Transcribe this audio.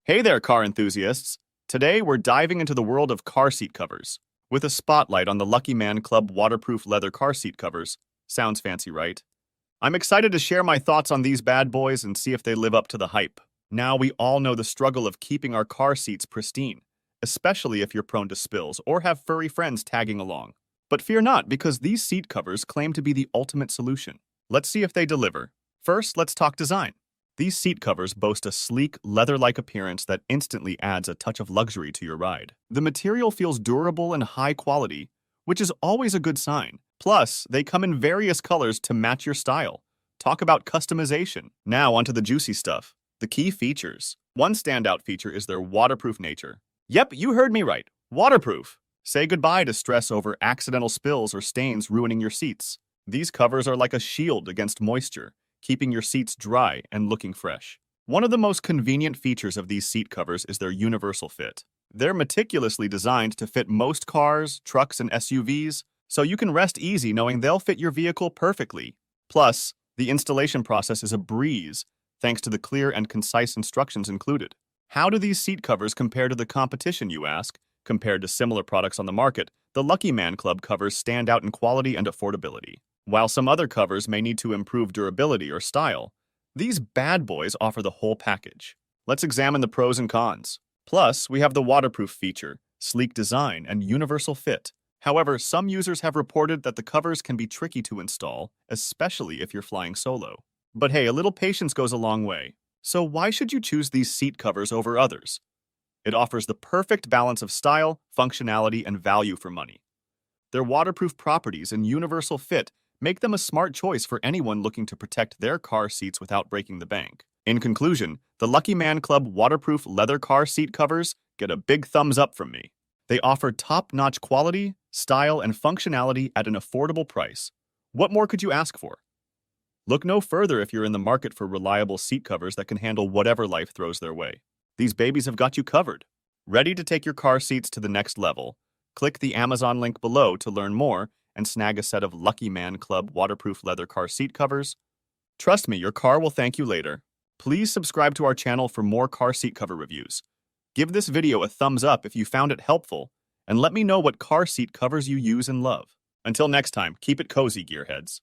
Hey there, car enthusiasts! Today we're diving into the world of car seat covers, with a spotlight on the Lucky Man Club waterproof leather car seat covers. Sounds fancy, right? I'm excited to share my thoughts on these bad boys and see if they live up to the hype. Now we all know the struggle of keeping our car seats pristine, especially if you're prone to spills or have furry friends tagging along. But fear not, because these seat covers claim to be the ultimate solution. Let's see if they deliver. First, let's talk design. These seat covers boast a sleek, leather-like appearance that instantly adds a touch of luxury to your ride. The material feels durable and high quality, which is always a good sign. Plus, they come in various colors to match your style. Talk about customization. Now onto the juicy stuff. The key features. One standout feature is their waterproof nature. Yep, you heard me right. Waterproof. Say goodbye to stress over accidental spills or stains ruining your seats. These covers are like a shield against moisture, keeping your seats dry and looking fresh. One of the most convenient features of these seat covers is their universal fit. They're meticulously designed to fit most cars, trucks, and SUVs, so you can rest easy knowing they'll fit your vehicle perfectly. Plus, the installation process is a breeze, thanks to the clear and concise instructions included. How do these seat covers compare to the competition, you ask? Compared to similar products on the market, the Lucky Man Club covers stand out in quality and affordability. While some other covers may need to improve durability or style, these bad boys offer the whole package. Let's examine the pros and cons. Plus, we have the waterproof feature, sleek design, and universal fit. However, some users have reported that the covers can be tricky to install, especially if you're flying solo. But hey, a little patience goes a long way. So why should you choose these seat covers over others? It offers the perfect balance of style, functionality, and value for money. Their waterproof properties and universal fit make them a smart choice for anyone looking to protect their car seats without breaking the bank. In conclusion, the Lucky Man Club waterproof leather car seat covers get a big thumbs up from me. They offer top-notch quality, style, and functionality at an affordable price. What more could you ask for? Look no further if you're in the market for reliable seat covers that can handle whatever life throws their way. These babies have got you covered. Ready to take your car seats to the next level? Click the Amazon link below to learn more and snag a set of Lucky Man Club waterproof leather car seat covers. Trust me, your car will thank you later. Please subscribe to our channel for more car seat cover reviews. Give this video a thumbs up if you found it helpful, and let me know what car seat covers you use and love. Until next time, keep it cozy, gearheads.